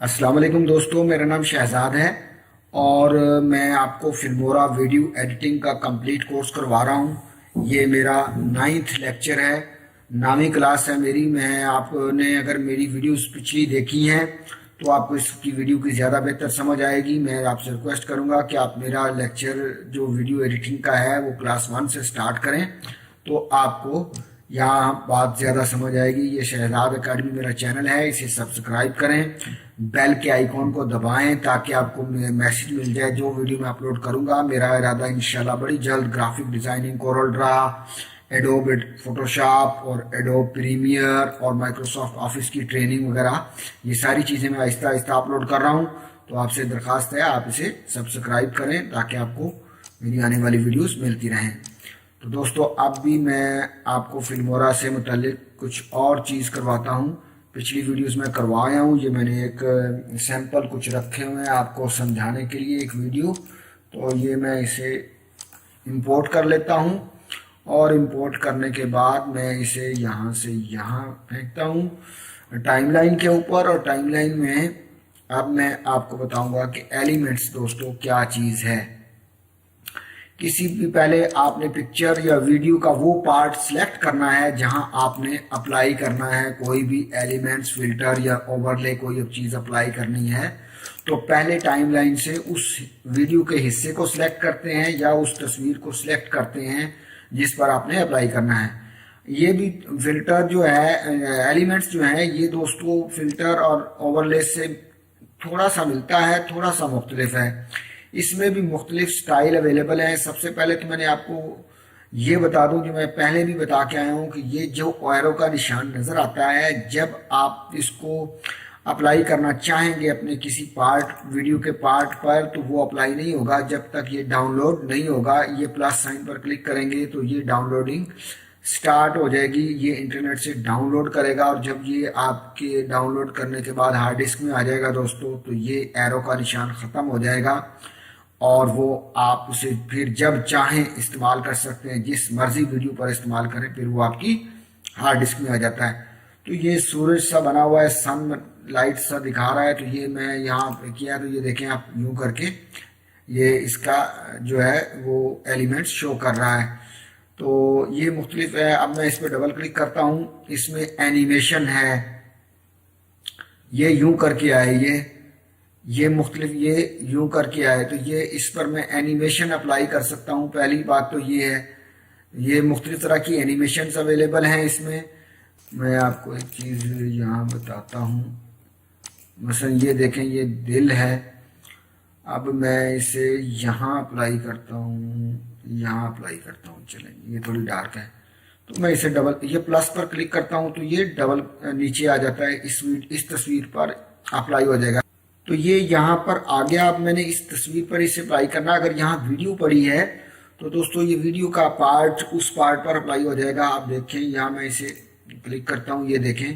अस्सलाम वालेकुम दोस्तों, मेरा नाम शहजाद है और मैं आपको फिल्मोरा वीडियो एडिटिंग का कंप्लीट कोर्स करवा रहा हूँ। ये मेरा 9th लेक्चर है, 9वीं क्लास है मेरी। मैं आपने अगर मेरी वीडियोस पिछली देखी हैं तो आपको इसकी वीडियो की ज़्यादा बेहतर समझ आएगी। मैं आपसे रिक्वेस्ट करूँगा कि आप मेरा लेक्चर जो वीडियो एडिटिंग का है वो क्लास 1 से स्टार्ट करें, तो आपको यहाँ बात ज़्यादा समझ आएगी। ये शहजाद एकेडमी मेरा चैनल है, इसे सब्सक्राइब करें, बेल के आइकॉन को दबाएं ताकि आपको मैसेज मिल जाए जो वीडियो मैं अपलोड करूंगा। मेरा इरादा इंशाल्लाह बड़ी जल्द graphic designing, Corel Draw, adobe Photoshop और एडोब प्रीमियर और माइक्रोसॉफ्ट ऑफिस की ट्रेनिंग वगैरह, ये सारी चीज़ें मैं आहिस्ता आहिस्ता अपलोड कर रहा हूँ। तो आपसे दरख्वास्त है आप इसे सब्सक्राइब करें ताकि आपको मेरी आने वाली वीडियोस मिलती रहें। तो दोस्तों, अब भी मैं आपको फिल्मोरा से मुतालिक कुछ और चीज़ करवाता हूँ। पिछली वीडियोस में करवाया हूँ, ये मैंने एक सैंपल कुछ रखे हुए हैं आपको समझाने के लिए, एक वीडियो। तो ये मैं इसे इंपोर्ट कर लेता हूँ और इंपोर्ट करने के बाद मैं इसे यहाँ से यहाँ फेंकता हूँ टाइमलाइन के ऊपर। और टाइमलाइन में अब मैं आपको बताऊँगा कि एलिमेंट्स दोस्तों क्या चीज़ है। किसी भी पहले आपने पिक्चर या वीडियो का वो पार्ट सिलेक्ट करना है जहां आपने अप्लाई करना है कोई भी एलिमेंट्स, फिल्टर या ओवरले, कोई अब चीज़ अप्लाई करनी है। तो पहले टाइमलाइन से उस वीडियो के हिस्से को सिलेक्ट करते हैं या उस तस्वीर को सिलेक्ट करते हैं जिस पर आपने अप्लाई करना है। ये भी फिल्टर जो है, एलिमेंट्स जो है, ये दोस्तों फिल्टर और ओवरले से थोड़ा सा मिलता है, थोड़ा सा मुख्तलिफ है। इसमें भी मुख्तलिफ स्टाइल अवेलेबल हैं। सबसे पहले तो मैंने आपको ये बता दूं, जो मैं पहले भी बता के आया हूं, कि ये जो एरो का निशान नज़र आता है, जब आप इसको अप्लाई करना चाहेंगे अपने किसी पार्ट, वीडियो के पार्ट पर, तो वो अप्लाई नहीं होगा जब तक ये डाउनलोड नहीं होगा। ये प्लस साइन पर क्लिक करेंगे तो ये डाउनलोडिंग स्टार्ट हो जाएगी, ये इंटरनेट से डाउनलोड करेगा। और जब ये आपके डाउनलोड करने के बाद हार्ड डिस्क में आ जाएगा दोस्तों, तो ये एरो का निशान ख़त्म हो जाएगा और वो आप उसे फिर जब चाहें इस्तेमाल कर सकते हैं। जिस मर्जी वीडियो पर इस्तेमाल करें, फिर वो आपकी हार्ड डिस्क में आ जाता है। तो ये सूरज सा बना हुआ है, सन लाइट सा दिखा रहा है, तो ये मैं यहाँ पे किया। तो ये देखें आप, यूं करके ये इसका जो है वो एलिमेंट्स शो कर रहा है। तो ये मुख्तलिफ है। अब मैं इस पर डबल क्लिक करता हूँ, इसमें एनिमेशन है, ये यूं करके आए, ये मुख्तलिफ, ये यूं करके आए। तो ये इस पर मैं एनिमेशन अप्लाई कर सकता हूँ। पहली बात तो ये है, ये मुख्तलिफ तरह की एनिमेशन अवेलेबल हैं इसमें। मैं आपको एक चीज़ यहाँ बताता हूँ, मसलन ये देखें, ये दिल है। अब मैं इसे यहाँ अप्लाई करता हूँ, यहाँ अप्लाई करता हूँ। चलें, ये थोड़ी डार्क है, तो मैं इसे डबल, ये प्लस पर क्लिक करता हूँ तो ये डबल नीचे आ जाता है, इस तस्वीर पर अप्लाई हो जाएगा। तो ये यहाँ पर आ गया। अब मैंने इस तस्वीर पर इसे अप्लाई करना। अगर यहाँ वीडियो पड़ी है तो दोस्तों ये वीडियो का पार्ट उस पार्ट पर अप्लाई हो जाएगा। आप देखें, यहाँ मैं इसे क्लिक करता हूँ, ये देखें।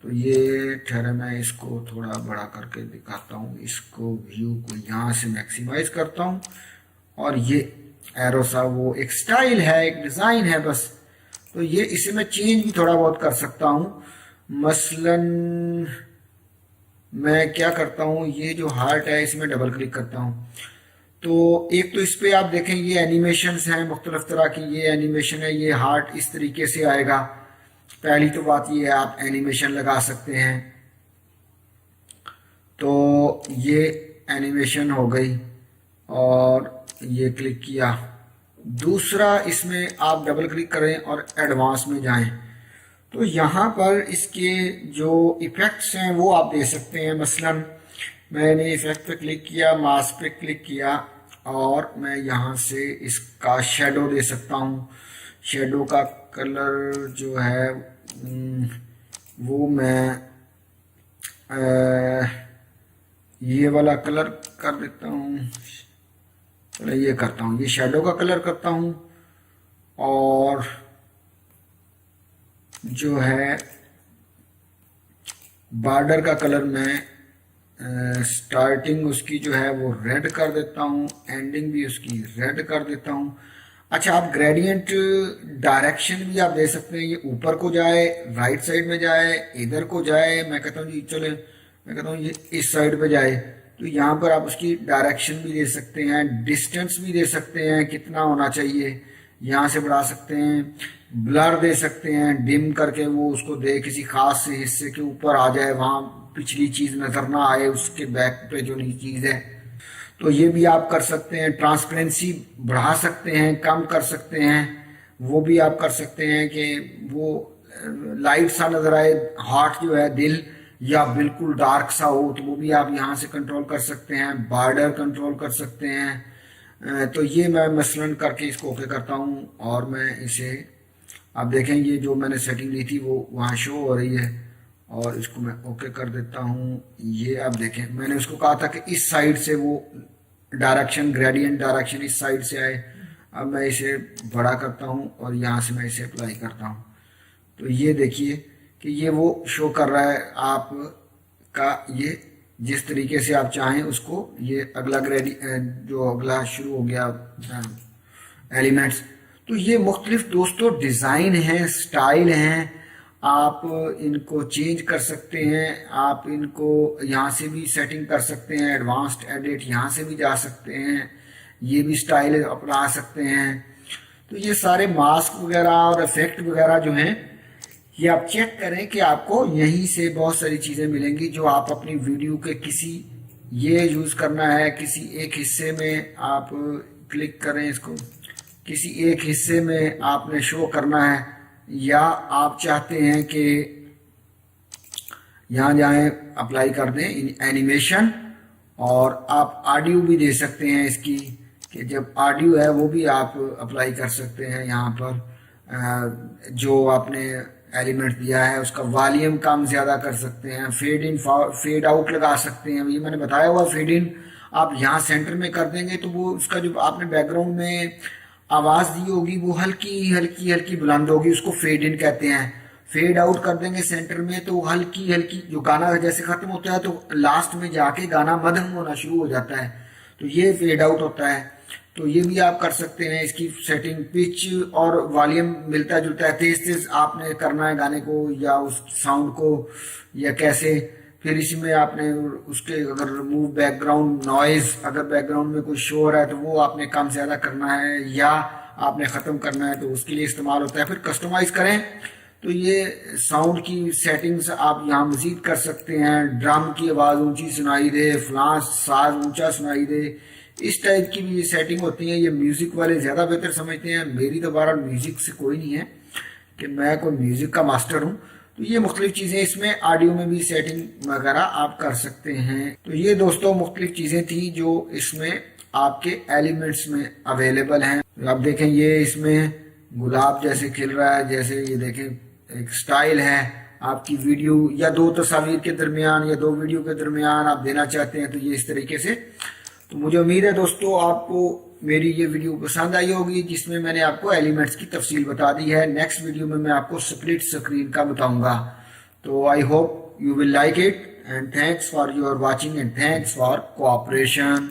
तो ये ठहरा, मैं इसको थोड़ा बड़ा करके दिखाता हूँ, इसको व्यू को यहाँ से मैक्सिमाइज करता हूँ। और ये एरो सा, वो एक स्टाइल है, एक डिज़ाइन है बस। तो ये इसे मैं चेंज भी थोड़ा बहुत कर सकता हूँ। मसलन मैं क्या करता हूँ, ये जो हार्ट है इसमें डबल क्लिक करता हूँ। तो एक तो इस पे आप देखें, ये एनिमेशंस हैं मुख्तलिफ तरह की। ये एनिमेशन है, ये हार्ट इस तरीके से आएगा। पहली तो बात ये है, आप एनिमेशन लगा सकते हैं। तो ये एनिमेशन हो गई और ये क्लिक किया। दूसरा, इसमें आप डबल क्लिक करें और एडवांस में जाएं, तो यहाँ पर इसके जो इफ़ेक्ट्स हैं वो आप दे सकते हैं। मसलन मैंने इफ़ेक्ट पे क्लिक किया, मास्क पे क्लिक किया और मैं यहाँ से इसका शेडो दे सकता हूँ। शेडो का कलर जो है वो मैं ये वाला कलर कर देता हूँ। चलो ये करता हूँ, ये शेडो का कलर करता हूँ। और जो है बॉर्डर का कलर मैं स्टार्टिंग उसकी जो है वो रेड कर देता हूँ, एंडिंग भी उसकी रेड कर देता हूँ। अच्छा, आप ग्रेडियंट डायरेक्शन भी आप दे सकते हैं, ये ऊपर को जाए, राइट साइड में जाए, इधर को जाए। मैं कहता हूँ जी चले मैं कहता हूँ ये इस साइड पे जाए, तो यहाँ पर आप उसकी डायरेक्शन भी दे सकते हैं, डिस्टेंस भी दे सकते हैं कितना होना चाहिए, यहाँ से बढ़ा सकते हैं, ब्लर दे सकते हैं, डिम करके वो उसको दे किसी खास से हिस्से के ऊपर आ जाए, वहाँ पिछली चीज नजर ना आए उसके बैक पे जो नई चीज है। तो ये भी आप कर सकते हैं। ट्रांसपेरेंसी बढ़ा सकते हैं, कम कर सकते हैं, वो भी आप कर सकते हैं कि वो लाइट सा नजर आए, हार्ट जो है दिल, या बिल्कुल डार्क सा हो, तो वो भी आप यहाँ से कंट्रोल कर सकते हैं। बॉर्डर कंट्रोल कर सकते हैं। तो ये मैं मसलन करके इसको ओके करता हूँ और मैं इसे, आप देखें ये जो मैंने सेटिंग ली थी वो वहाँ शो हो रही है, और इसको मैं ओके कर देता हूँ। ये आप देखें मैंने उसको कहा था कि इस साइड से वो डायरेक्शन, ग्रेडियंट डायरेक्शन इस साइड से आए। अब मैं इसे बड़ा करता हूँ और यहाँ से मैं इसे अप्लाई करता हूँ, तो ये देखिए कि ये वो शो कर रहा है आप का, ये जिस तरीके से आप चाहें उसको, ये अगला जो अगला शुरू हो गया एलिमेंट्स। तो ये मुख्तलिफ दोस्तों डिज़ाइन हैं, स्टाइल हैं, आप इनको चेंज कर सकते हैं। आप इनको यहाँ से भी सेटिंग कर सकते हैं, एडवांस्ड एडिट यहाँ से भी जा सकते हैं, ये भी स्टाइल अपना सकते हैं। तो ये सारे मास्क वगैरह और इफेक्ट वगैरह जो हैं, ये आप चेक करें कि आपको यहीं से बहुत सारी चीज़ें मिलेंगी जो आप अपनी वीडियो के किसी, ये यूज़ करना है किसी एक हिस्से में, आप क्लिक करें इसको, किसी एक हिस्से में आपने शो करना है, या आप चाहते हैं कि यहाँ जाएं अप्लाई कर दें एनिमेशन, और आप ऑडियो भी दे सकते हैं इसकी, कि जब ऑडियो है वो भी आप अप्लाई कर सकते हैं। यहाँ पर जो आपने एलिमेंट दिया है उसका वॉल्यूम कम ज़्यादा कर सकते हैं, फेड इन फेड आउट लगा सकते हैं। ये मैंने बताया हुआ, फेड इन आप यहाँ सेंटर में कर देंगे तो वो उसका जो आपने बैकग्राउंड में आवाज़ दी होगी वो हल्की हल्की हल्की बुलंद होगी, उसको फेड इन कहते हैं। फेड आउट कर देंगे सेंटर में तो हल्की हल्की, जो गाना जैसे खत्म होता है तो लास्ट में जाके गाना मध्यम होना शुरू हो जाता है, तो ये फेड आउट होता है। तो ये भी आप कर सकते हैं। इसकी सेटिंग पिच और वॉल्यूम मिलता जुलता है, तेज तेज आपने करना है गाने को या उस साउंड को, या कैसे। फिर इसमें आपने उसके अगर रिमूव बैकग्राउंड नॉइज, अगर बैकग्राउंड में कोई शोर है तो वो आपने कम ज्यादा करना है या आपने खत्म करना है, तो उसके लिए इस्तेमाल होता है। फिर कस्टमाइज करें तो ये साउंड की सेटिंग्स आप यहाँ मजीद कर सकते हैं। ड्रम की आवाज़ ऊंची सुनाई दे, फ्लांस साज ऊंचा सुनाई दे, इस टाइप की भी सेटिंग होती है। ये म्यूजिक वाले ज़्यादा बेहतर समझते हैं, मेरी तो बहरहाल म्यूजिक से कोई नहीं है कि मैं कोई म्यूजिक का मास्टर हूँ। तो ये मुख्तलिफ चीज़ें, इसमें ऑडियो में भी सेटिंग वगैरह आप कर सकते हैं। तो ये दोस्तों मुख्तलिफ चीज़ें थी जो इसमें आपके एलिमेंट्स में अवेलेबल हैं। आप देखें ये इसमें गुलाब जैसे खिल रहा है, जैसे ये देखें एक स्टाइल है आपकी वीडियो या दो तस्वीर के दरमियान या दो वीडियो के दरमियान आप देना चाहते हैं, तो ये इस तरीके से। तो मुझे उम्मीद है दोस्तों आपको मेरी ये वीडियो पसंद आई होगी, जिसमें मैंने आपको एलिमेंट्स की तफसील बता दी है। नेक्स्ट वीडियो में मैं आपको स्प्लिट स्क्रीन का बताऊंगा। तो I hope you will like it, and thanks for your watching and thanks for cooperation.